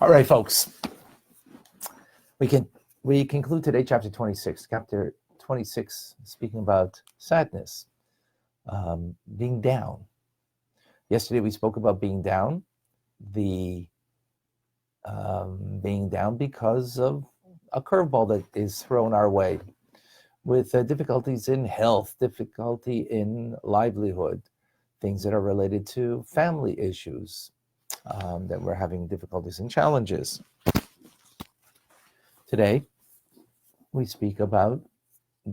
All right, folks. We conclude today chapter 26. Chapter 26, speaking about sadness, being down. Yesterday we spoke about being down, being down because of a curveball that is thrown our way, with difficulties in health, difficulty in livelihood, things that are related to family issues, that we're having difficulties and challenges. Today, we speak about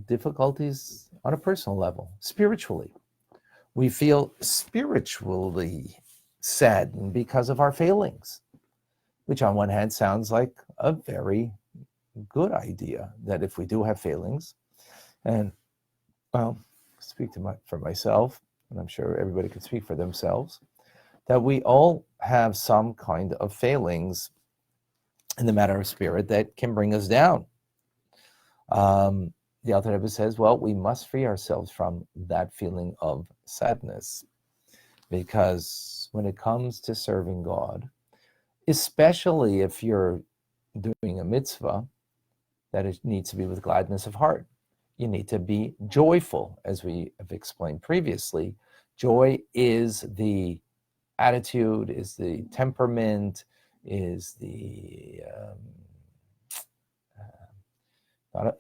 difficulties on a personal level, spiritually. We feel spiritually saddened because of our failings, which on one hand sounds like a very good idea, that if we do have failings, and well, speak for myself, and I'm sure everybody can speak for themselves, that we all have some kind of failings in the matter of spirit that can bring us down. The Alter Rebbe says, well, we must free ourselves from that feeling of sadness, because when it comes to serving God, especially if you're doing a mitzvah, that it needs to be with gladness of heart. You need to be joyful, as we have explained previously. Joy is the attitude, is the temperament, is the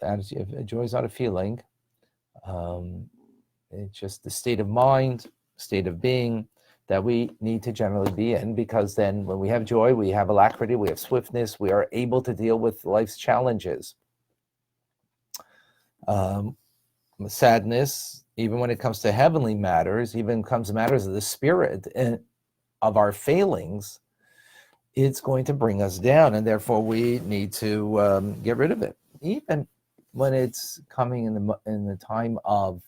attitude. Joy is not a feeling. It's just the state of mind, state of being that we need to generally be in, because then when we have joy, we have alacrity, we have swiftness, we are able to deal with life's challenges. Sadness, even when it comes to heavenly matters, even comes to matters of the spirit and of our failings, it's going to bring us down, and therefore we need to get rid of it. Even when it's coming in the time of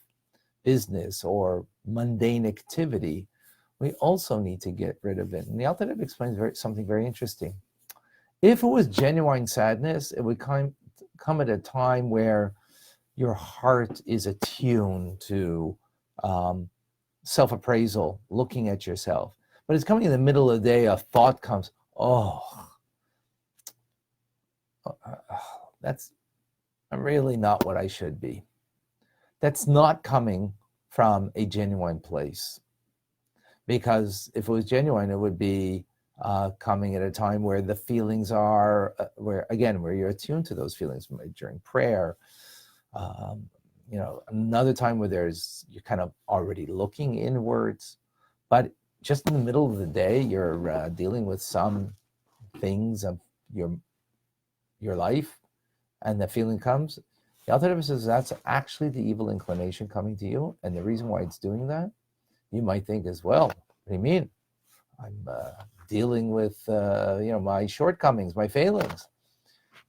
business or mundane activity, we also need to get rid of it. And the Alter Rebbe explains something very interesting. If it was genuine sadness, it would come at a time where your heart is attuned to self-appraisal, looking at yourself. But it's coming in the middle of the day, a thought comes, I'm really not what I should be. That's not coming from a genuine place. Because if it was genuine, it would be coming at a time where the feelings are, where you're attuned to those feelings during prayer. Another time where you're kind of already looking inwards, but just in the middle of the day, you're dealing with some things of your life, and the feeling comes. The Alter Rebbe says that's actually the evil inclination coming to you, and the reason why it's doing that, you might think as well, what do you mean? I'm dealing with my shortcomings, my failings.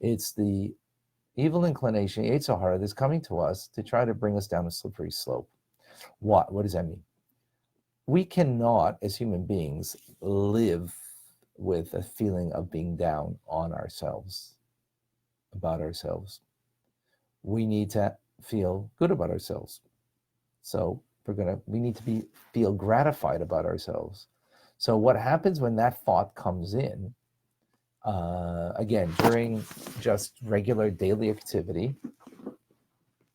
It's the evil inclination, Yetzer Hara, that's coming to us to try to bring us down a slippery slope. What does that mean? We cannot, as human beings, live with a feeling of being down on ourselves, about ourselves. We need to feel good about ourselves. So we need to feel gratified about ourselves. So what happens when that thought comes in, again, during just regular daily activity,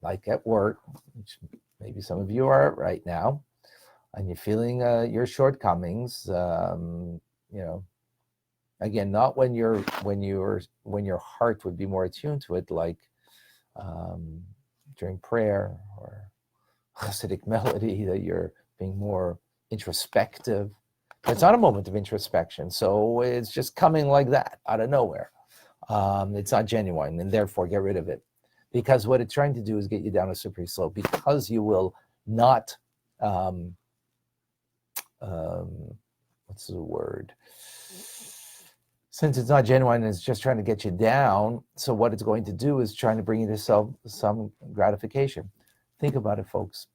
like at work, which maybe some of you are at right now, and you're feeling your shortcomings, again, not when your heart would be more attuned to it, like during prayer or Hasidic melody, that you're being more introspective. It's not a moment of introspection, so it's just coming like that out of nowhere. It's not genuine, and therefore get rid of it, because what it's trying to do is get you down a slippery slope, because you will not what's the word? Since it's not genuine, it's just trying to get you down. So what it's going to do is trying to bring you to some gratification. Think about it, folks.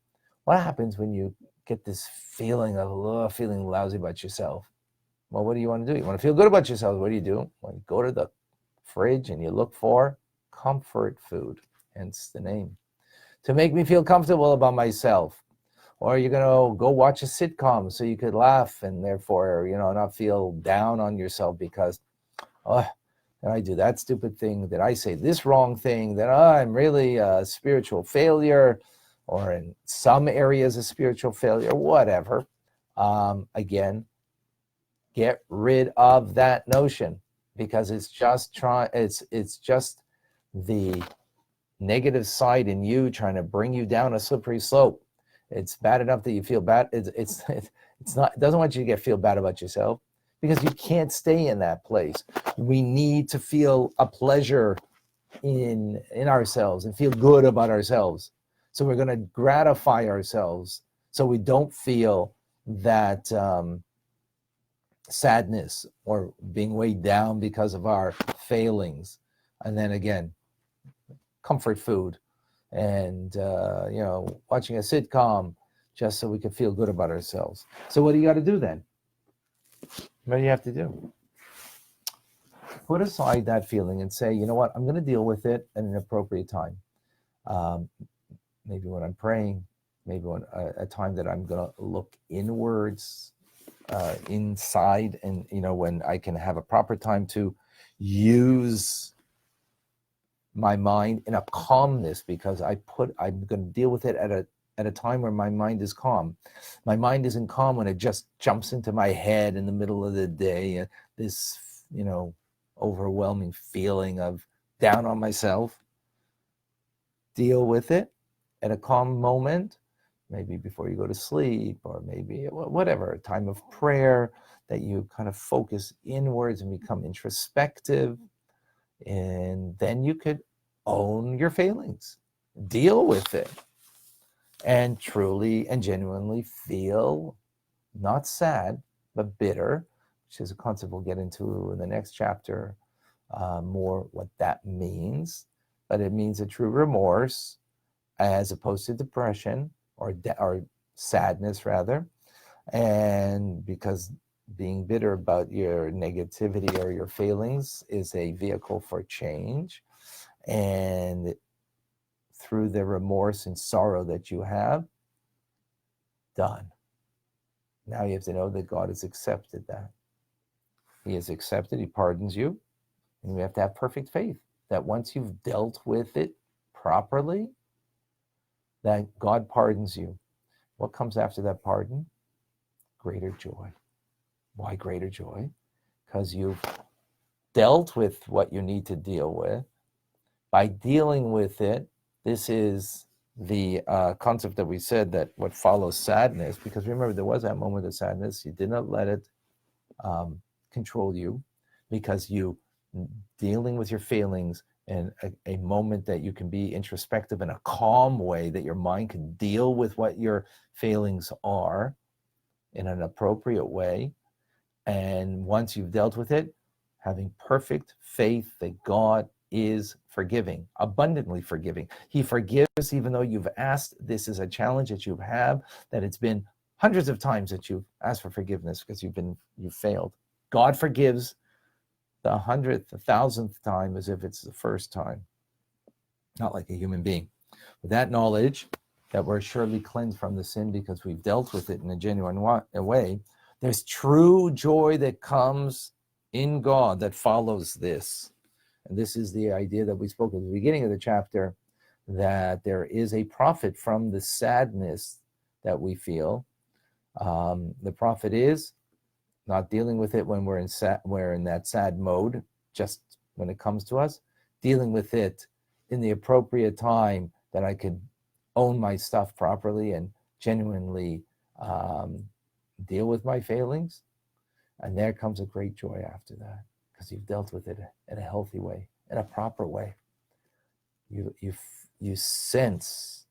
What happens when you get this feeling of feeling lousy about yourself? Well, what do you want to do? You want to feel good about yourself. What do? Well, you go to the fridge and you look for comfort food, hence the name, to make me feel comfortable about myself. Or you're going to go watch a sitcom so you could laugh and therefore, not feel down on yourself because, Oh, did I do that stupid thing? Did I say this wrong thing? That I'm really a spiritual failure, or in some areas a spiritual failure, whatever. Again, get rid of that notion, because it's just it's just the negative side in you trying to bring you down a slippery slope. It's bad enough that you feel bad. It's not. It doesn't want you to feel bad about yourself, because you can't stay in that place. We need to feel a pleasure in ourselves and feel good about ourselves. So we're going to gratify ourselves so we don't feel that sadness or being weighed down because of our failings. And then again, comfort food and watching a sitcom just so we can feel good about ourselves. So what do you got to do then? What do you have to do? Put aside that feeling and say, you know what, I'm going to deal with it at an appropriate time. Maybe when I'm praying, maybe when a time that I'm going to look inwards, inside, and when I can have a proper time to use my mind in a calmness, because I'm going to deal with it at a time where my mind is calm. My mind isn't calm when it just jumps into my head in the middle of the day, this overwhelming feeling of down on myself. Deal with it at a calm moment, maybe before you go to sleep, or maybe whatever, a time of prayer that you kind of focus inwards and become introspective. And then you could own your failings, deal with it, and truly and genuinely feel not sad, but bitter, which is a concept we'll get into in the next chapter, more what that means. But it means a true remorse as opposed to depression or sadness, rather. And because being bitter about your negativity or your failings is a vehicle for change. And through the remorse and sorrow that you have, done. Now you have to know that God has accepted that. He has accepted, he pardons you. And you have to have perfect faith that once you've dealt with it properly, that God pardons you. What comes after that pardon? Greater joy. Why greater joy? Because you've dealt with what you need to deal with. By dealing with it, this is the concept that we said, that what follows sadness, because remember, there was that moment of sadness. You did not let it control you, because you dealing with your failings in a moment that you can be introspective in a calm way, that your mind can deal with what your failings are in an appropriate way. And once you've dealt with it, having perfect faith that God is forgiving, abundantly forgiving. He forgives even though you've asked. This is a challenge that you have, that it's been hundreds of times that you've asked for forgiveness because you've failed. God forgives the 100th, 1,000th time as if it's the first time, not like a human being. With that knowledge that we're surely cleansed from the sin because we've dealt with it in a genuine way, there's true joy that comes in God that follows this. And this is the idea that we spoke at the beginning of the chapter, that there is a profit from the sadness that we feel. The profit is not dealing with it when we're in that sad mode, just when it comes to us, dealing with it in the appropriate time that I could own my stuff properly and genuinely deal with my failings. And there comes a great joy after that, because you've dealt with it in a healthy way, in a proper way. You sense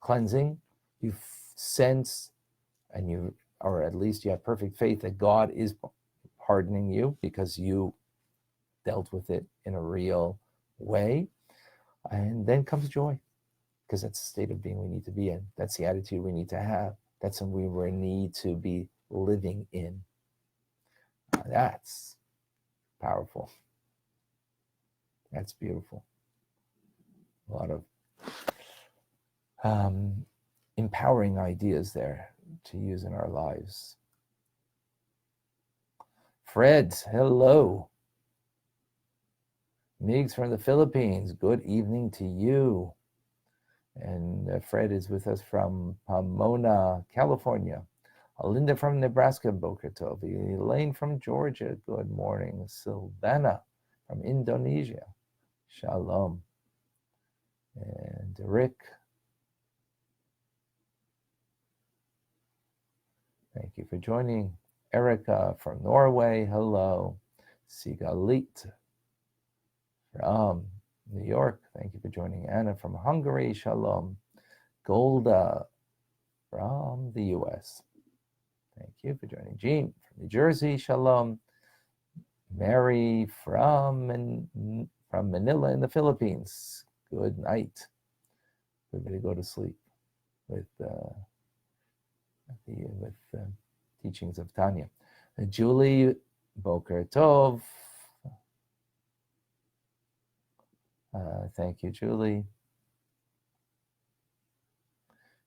cleansing, you sense, and you, or at least you have perfect faith that God is pardoning you because you dealt with it in a real way. And then comes joy, because that's the state of being we need to be in. That's the attitude we need to have. That's what we need to be living in. That's powerful. That's beautiful. A lot of empowering ideas there to use in our lives. Fred, hello. Migs from the Philippines, good evening to you. And Fred is with us from Pomona, California. Linda from Nebraska, Boker Tov. Elaine from Georgia, good morning. Silvana from Indonesia, shalom. And Rick, thank you for joining. Erica from Norway, hello. Sigalit from New York, thank you for joining. Anna from Hungary, shalom. Golda from the US, thank you for joining. Jean from New Jersey, shalom. Mary from Manila in the Philippines, good night. Everybody go to sleep with teachings of Tanya. Julie, Boker Tov. Thank you, Julie.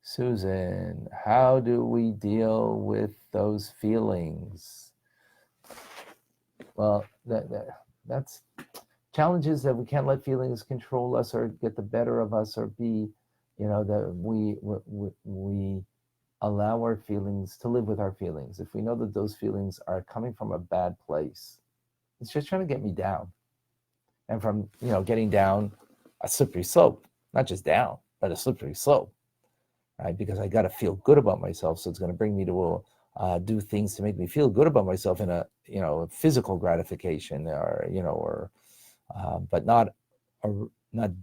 Susan, how do we deal with those feelings? Well, that's challenges that we can't let feelings control us or get the better of us or be, that we allow our feelings to live with our feelings. If we know that those feelings are coming from a bad place, it's just trying to get me down. And from, getting down a slippery slope, not just down, but a slippery slope, right? Because I got to feel good about myself. So it's going to bring me to do things to make me feel good about myself in a, physical gratification but not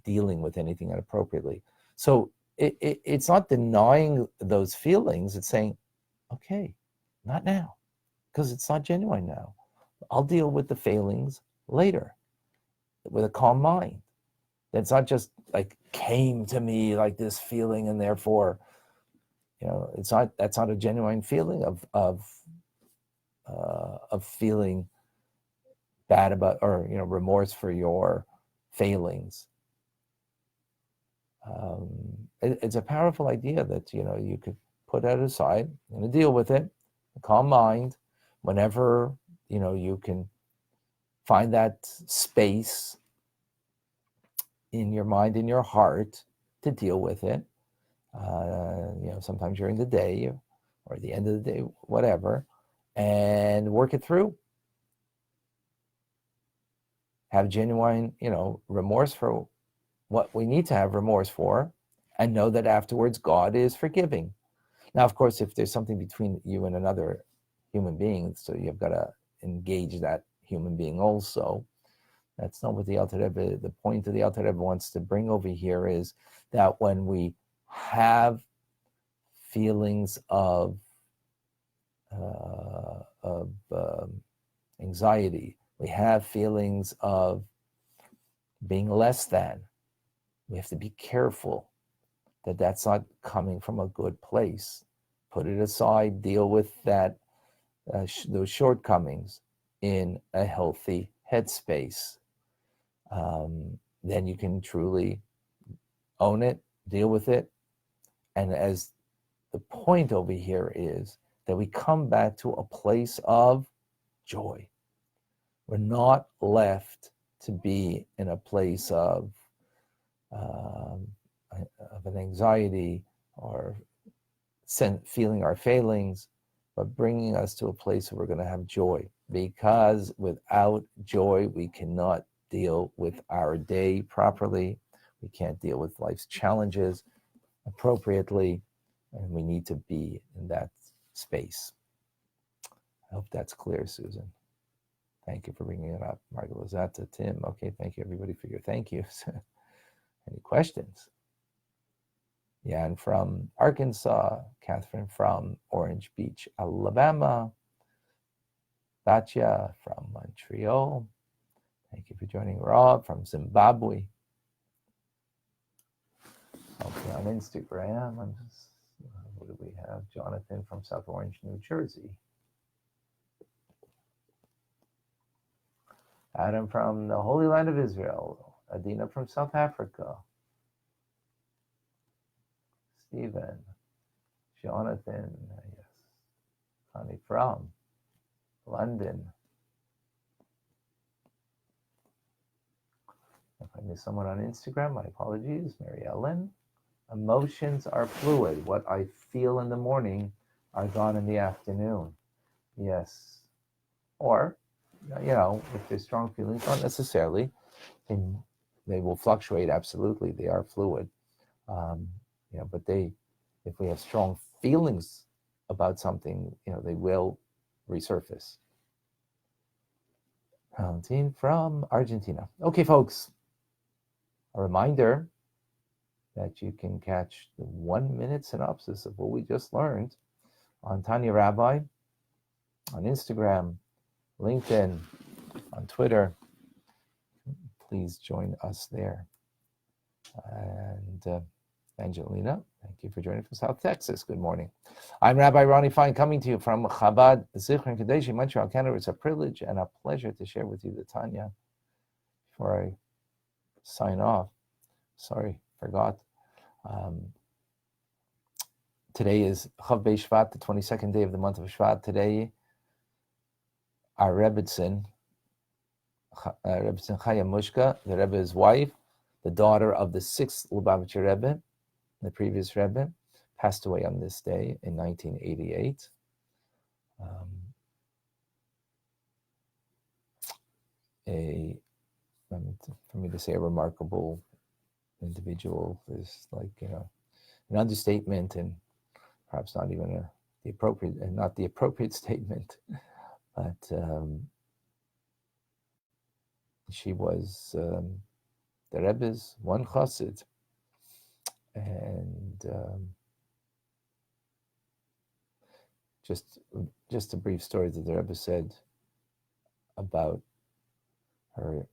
dealing with anything inappropriately. So it's not denying those feelings. It's saying, okay, not now, because it's not genuine now. I'll deal with the feelings later with a calm mind. It's not just like came to me like this feeling, and therefore, that's not a genuine feeling of feeling bad about, or remorse for your failings. It's a powerful idea that you could put that aside and deal with it, a calm mind, whenever you can find that space in your mind, in your heart, to deal with it. Sometimes during the day or at the end of the day, whatever, and work it through. Have genuine, remorse for what we need to have remorse for, and know that afterwards God is forgiving. Now, of course, if there's something between you and another human being, so you've got to engage that human being also. That's not what the Alter Rebbe, the point of the Alter Rebbe wants to bring over here is that when we have feelings of anxiety, we have feelings of being less than, we have to be careful that that's not coming from a good place. Put it aside, deal with that, those shortcomings in a healthy headspace. Then you can truly own it, deal with it. And as the point over here is that we come back to a place of joy. We're not left to be in a place of an anxiety or feeling our failings, but bringing us to a place where we're going to have joy. Because without joy, we cannot deal with our day properly. We can't deal with life's challenges appropriately, and we need to be in that space. I hope that's clear, Susan. Thank you for bringing it up. Margaret Lozata, Tim. Okay, thank you, everybody, for your thank yous. Any questions? Yeah, and from Arkansas, Catherine from Orange Beach, Alabama, Batya from Montreal. Thank you for joining. Rob from Zimbabwe. Okay, on Instagram, what do we have? Jonathan from South Orange, New Jersey. Adam from the Holy Land of Israel. Adina from South Africa. Stephen. Jonathan, yes. Connie from London. I missed someone on Instagram. My apologies, Mary Ellen. Emotions are fluid. What I feel in the morning are gone in the afternoon. Yes. Or, if there's strong feelings, not necessarily, and they will fluctuate. Absolutely, they are fluid. But if we have strong feelings about something, they will resurface. Valentin from Argentina. Okay, folks, a reminder that you can catch the 1-minute synopsis of what we just learned on Tanya Rabbi, on Instagram, LinkedIn, on Twitter. Please join us there. And Angelina, thank you for joining from South Texas. Good morning. I'm Rabbi Ronnie Fine, coming to you from Chabad Zichron Kadesh in Montreal, Canada. It's a privilege and a pleasure to share with you the Tanya. Before I sign off, sorry, forgot. Today is Chav Bei Shvat, the 22nd day of the month of Shvat. Today, our Rebbitzin Chaya Mushka, the Rebbe's wife, the daughter of the 6th Lubavitcher Rebbe, the previous Rebbe, passed away on this day in 1988. For me to say a remarkable individual is like, an understatement, and perhaps not even not the appropriate statement, but she was the Rebbe's one chassid, and just a brief story that the Rebbe said about her.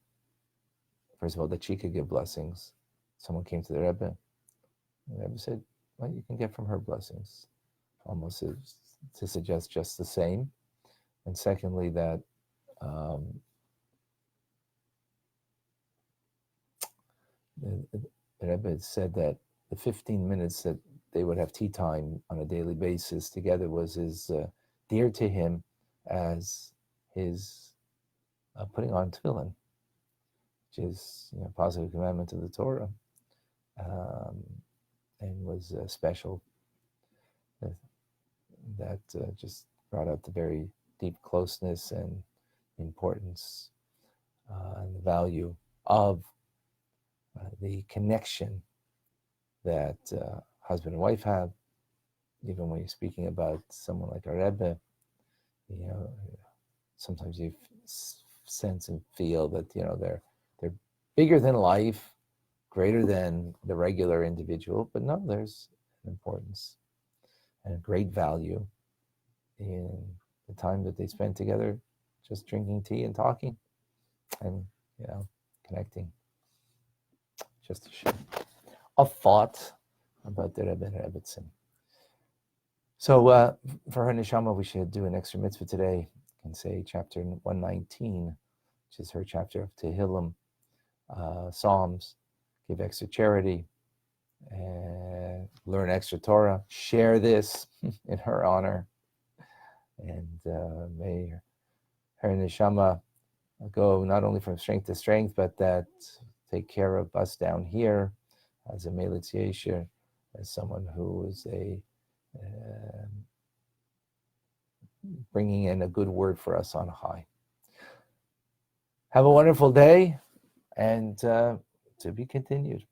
First of all, that she could give blessings. Someone came to the Rebbe, and the Rebbe said, well, you can get from her blessings, almost to suggest just the same. And secondly, that the Rebbe had said that the 15 minutes that they would have tea time on a daily basis together was as dear to him as his putting on tefillin, which is a positive commandment of the Torah, and was special. That just brought out the very deep closeness and importance and the value of the connection that husband and wife have. Even when you're speaking about someone like a Rebbe, sometimes you sense and feel that they're bigger than life, greater than the regular individual. But no, there's an importance and a great value in the time that they spend together, just drinking tea and talking, and connecting. Just to share a thought about the Rebbe and Rebbitzin. So for her neshama, we should do an extra mitzvah today and say chapter 119, which is her chapter of Tehillim, Psalms. Give extra charity, learn extra Torah, share this in her honor, and may her neshama go not only from strength to strength, but that take care of us down here as a Melitz Yesher, as someone who is bringing in a good word for us on high. Have a wonderful day, and to be continued.